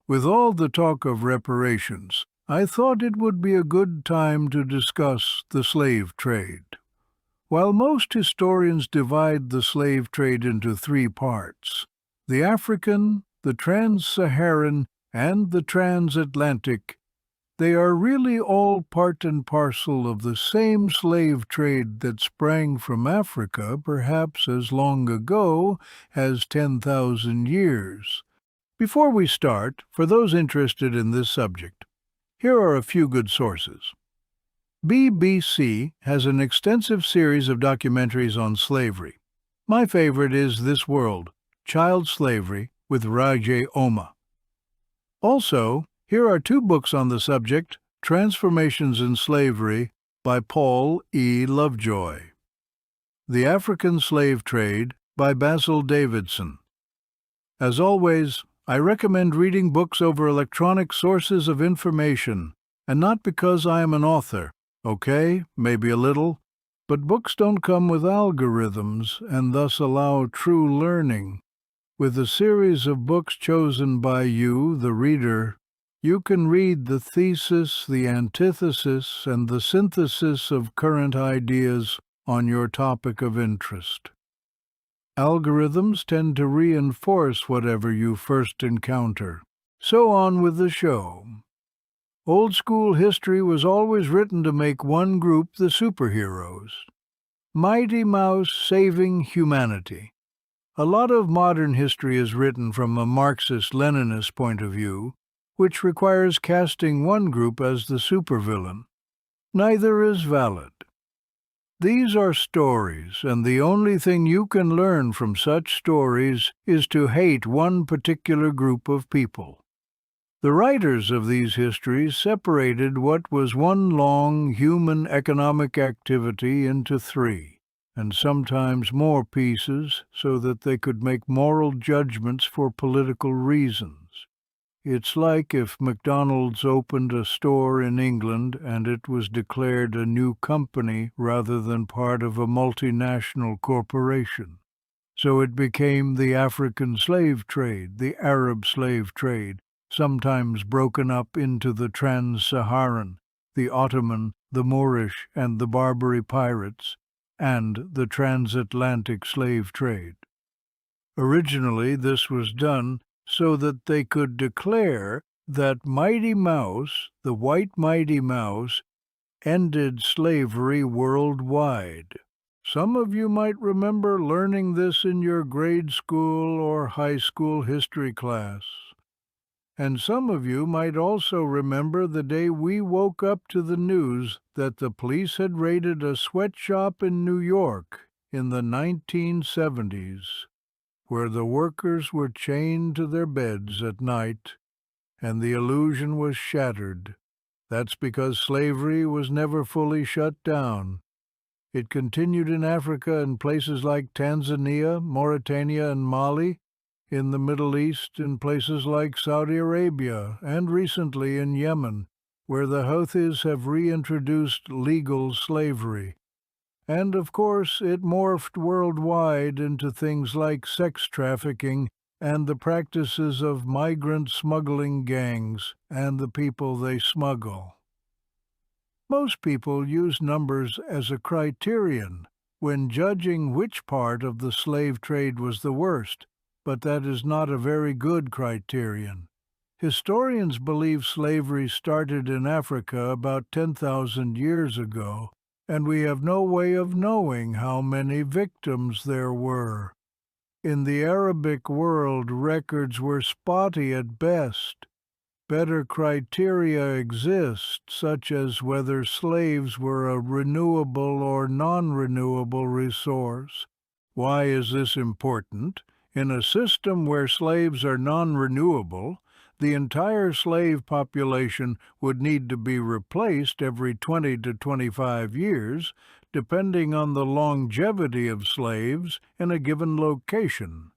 With all the talk of reparations, I thought it would be a good time to discuss the slave trade. While most historians divide the slave trade into three parts, the African, the trans-Saharan, and the transatlantic, they are really all part and parcel of the same slave trade that sprang from Africa perhaps as long ago as 10,000 years. Before we start, for those interested in this subject, here are a few good sources. BBC has an extensive series of documentaries on slavery. My favorite is This World, Child Slavery with Rajay Oma. Also, here are two books on the subject, Transformations in Slavery by Paul E. Lovejoy. The African Slave Trade by Basil Davidson. As always, I recommend reading books over electronic sources of information, and not because I am an author. Okay, maybe a little, but books don't come with algorithms and thus allow true learning. With a series of books chosen by you, the reader, you can read the thesis, the antithesis, and the synthesis of current ideas on your topic of interest. Algorithms tend to reinforce whatever you first encounter. So on with the show. Old-school history was always written to make one group the superheroes. Mighty Mouse saving humanity. A lot of modern history is written from a Marxist-Leninist point of view, which requires casting one group as the supervillain. Neither is valid. These are stories, and the only thing you can learn from such stories is to hate one particular group of people. The writers of these histories separated what was one long human economic activity into three, and sometimes more pieces, so that they could make moral judgments for political reasons. It's like if McDonald's opened a store in England and it was declared a new company rather than part of a multinational corporation. So it became the African slave trade, the Arab slave trade, sometimes broken up into the trans-Saharan, the Ottoman, the Moorish, and the Barbary pirates, and the transatlantic slave trade. Originally, this was done so that they could declare that Mighty Mouse, the white Mighty Mouse, ended slavery worldwide. Some of you might remember learning this in your grade school or high school history class. And some of you might also remember the day we woke up to the news that the police had raided a sweatshop in New York in the 1970s. Where the workers were chained to their beds at night, and the illusion was shattered. That's because slavery was never fully shut down. It continued in Africa in places like Tanzania, Mauritania, and Mali, in the Middle East in places like Saudi Arabia, and recently in Yemen, where the Houthis have reintroduced legal slavery. And, of course, it morphed worldwide into things like sex trafficking and the practices of migrant smuggling gangs and the people they smuggle. Most people use numbers as a criterion when judging which part of the slave trade was the worst, but that is not a very good criterion. Historians believe slavery started in Africa about 10,000 years ago, and we have no way of knowing how many victims there were. In the Arabic world, records were spotty at best. Better criteria exist, such as whether slaves were a renewable or non-renewable resource. Why is this important? In a system where slaves are non-renewable, the entire slave population would need to be replaced every 20 to 25 years, depending on the longevity of slaves in a given location.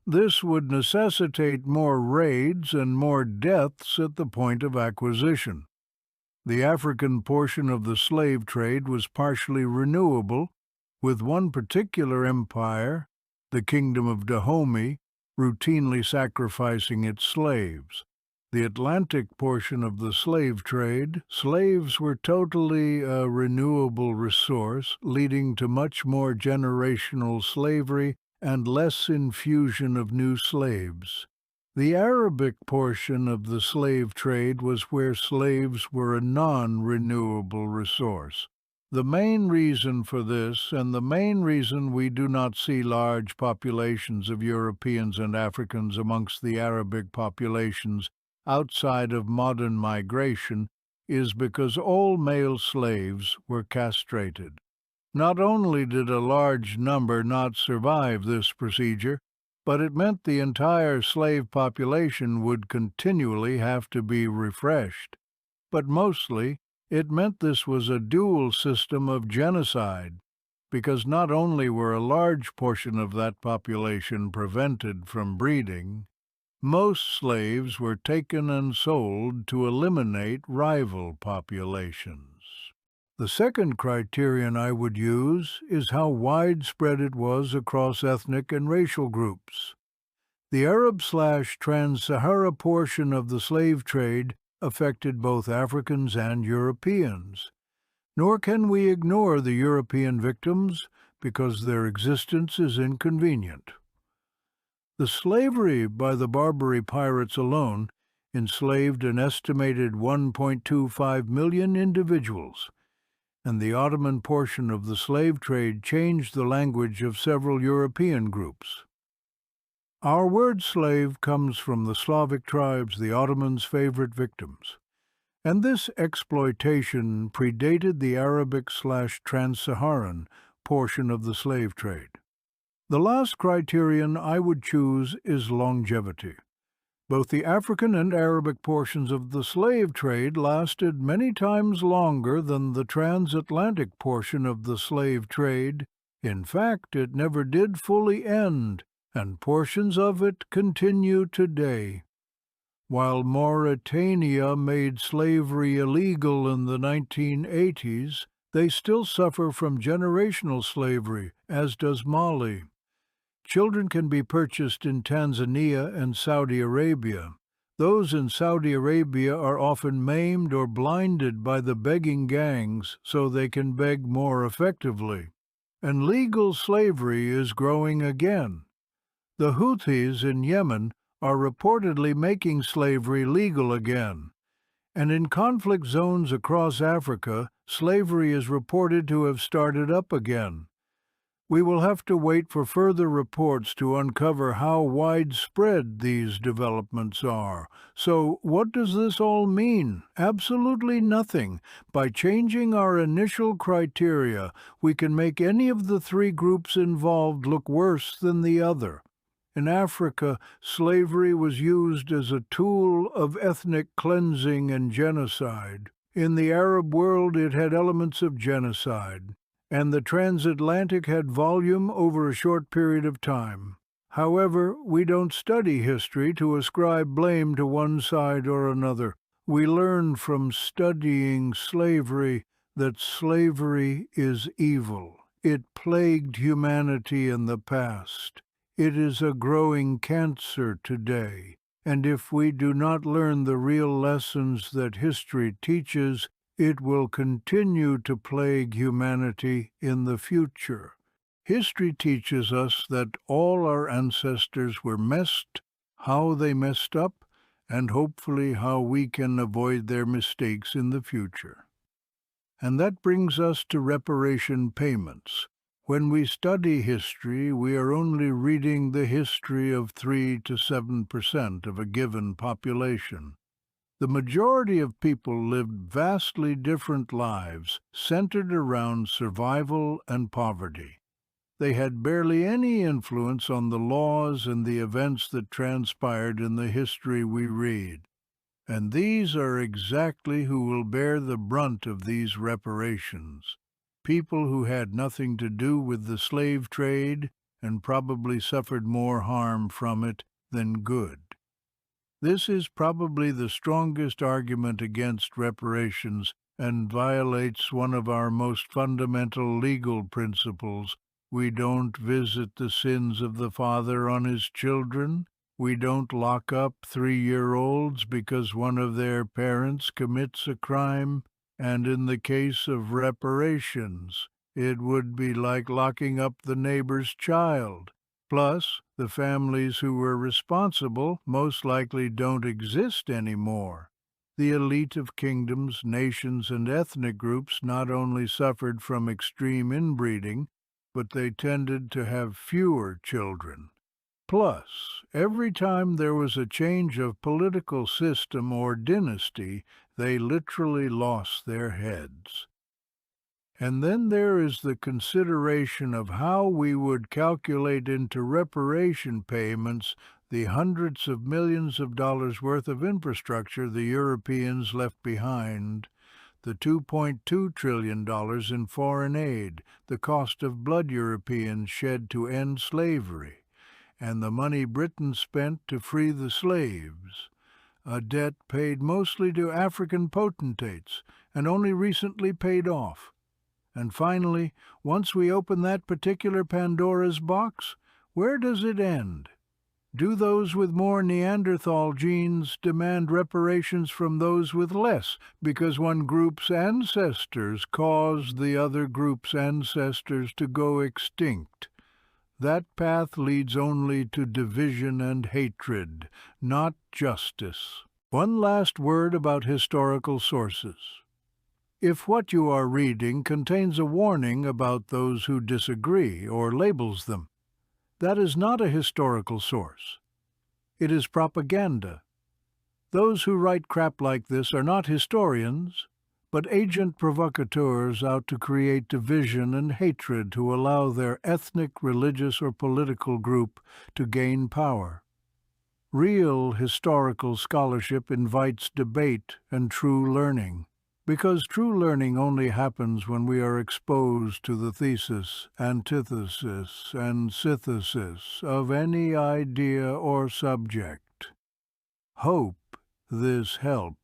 This would necessitate more raids and more deaths at the point of acquisition. The African portion of the slave trade was partially renewable, with one particular empire, the Kingdom of Dahomey, routinely sacrificing its slaves. The Atlantic portion of the slave trade, slaves were totally a renewable resource, leading to much more generational slavery and less infusion of new slaves. The Arabic portion of the slave trade was where slaves were a non-renewable resource. The main reason for this, and the main reason we do not see large populations of Europeans and Africans amongst the Arabic populations outside of modern migration, is because all male slaves were castrated. Not only did a large number not survive this procedure, but it meant the entire slave population would continually have to be refreshed. But mostly, it meant this was a dual system of genocide, because not only were a large portion of that population prevented from breeding, most slaves were taken and sold to eliminate rival populations. The second criterion I would use is how widespread it was across ethnic and racial groups. The Arab/Trans-Sahara portion of the slave trade affected both Africans and Europeans. Nor can we ignore the European victims because their existence is inconvenient. The slavery by the Barbary pirates alone enslaved an estimated 1.25 million individuals, and the Ottoman portion of the slave trade changed the language of several European groups. Our word slave comes from the Slavic tribes, the Ottomans' favorite victims, and this exploitation predated the Arabic/Trans-Saharan portion of the slave trade. The last criterion I would choose is longevity. Both the African and Arabic portions of the slave trade lasted many times longer than the transatlantic portion of the slave trade. In fact, it never did fully end, and portions of it continue today. While Mauritania made slavery illegal in the 1980s, they still suffer from generational slavery, as does Mali. Children can be purchased in Tanzania and Saudi Arabia. Those in Saudi Arabia are often maimed or blinded by the begging gangs so they can beg more effectively. And legal slavery is growing again. The Houthis in Yemen are reportedly making slavery legal again. And in conflict zones across Africa, slavery is reported to have started up again. We will have to wait for further reports to uncover how widespread these developments are. So what does this all mean? Absolutely nothing. By changing our initial criteria, we can make any of the three groups involved look worse than the other. In Africa, slavery was used as a tool of ethnic cleansing and genocide. In the Arab world, it had elements of genocide, and the transatlantic had volume over a short period of time. However, we don't study history to ascribe blame to one side or another. We learn from studying slavery that slavery is evil. It plagued humanity in the past. It is a growing cancer today, and if we do not learn the real lessons that history teaches, it will continue to plague humanity in the future. History teaches us that all our ancestors were messed, how they messed up, and hopefully how we can avoid their mistakes in the future. And that brings us to reparation payments. When we study history, we are only reading the history of 3 to 7% of a given population. The majority of people lived vastly different lives, centered around survival and poverty. They had barely any influence on the laws and the events that transpired in the history we read. And these are exactly who will bear the brunt of these reparations. People who had nothing to do with the slave trade and probably suffered more harm from it than good. This is probably the strongest argument against reparations and violates one of our most fundamental legal principles. We don't visit the sins of the father on his children. We don't lock up 3-year-olds because one of their parents commits a crime, and in the case of reparations, it would be like locking up the neighbor's child. Plus, the families who were responsible most likely don't exist anymore. The elite of kingdoms, nations, and ethnic groups not only suffered from extreme inbreeding, but they tended to have fewer children. Plus, every time there was a change of political system or dynasty, they literally lost their heads. And then there is the consideration of how we would calculate into reparation payments the hundreds of millions of dollars worth of infrastructure the Europeans left behind, the $2.2 trillion in foreign aid, the cost of blood Europeans shed to end slavery, and the money Britain spent to free the slaves, a debt paid mostly to African potentates and only recently paid off. And finally, once we open that particular Pandora's box, where does it end? Do those with more Neanderthal genes demand reparations from those with less because one group's ancestors caused the other group's ancestors to go extinct? That path leads only to division and hatred, not justice. One last word about historical sources. If what you are reading contains a warning about those who disagree or labels them, that is not a historical source. It is propaganda. Those who write crap like this are not historians, but agent provocateurs out to create division and hatred to allow their ethnic, religious, or political group to gain power. Real historical scholarship invites debate and true learning, because true learning only happens when we are exposed to the thesis, antithesis, and synthesis of any idea or subject. Hope this helps.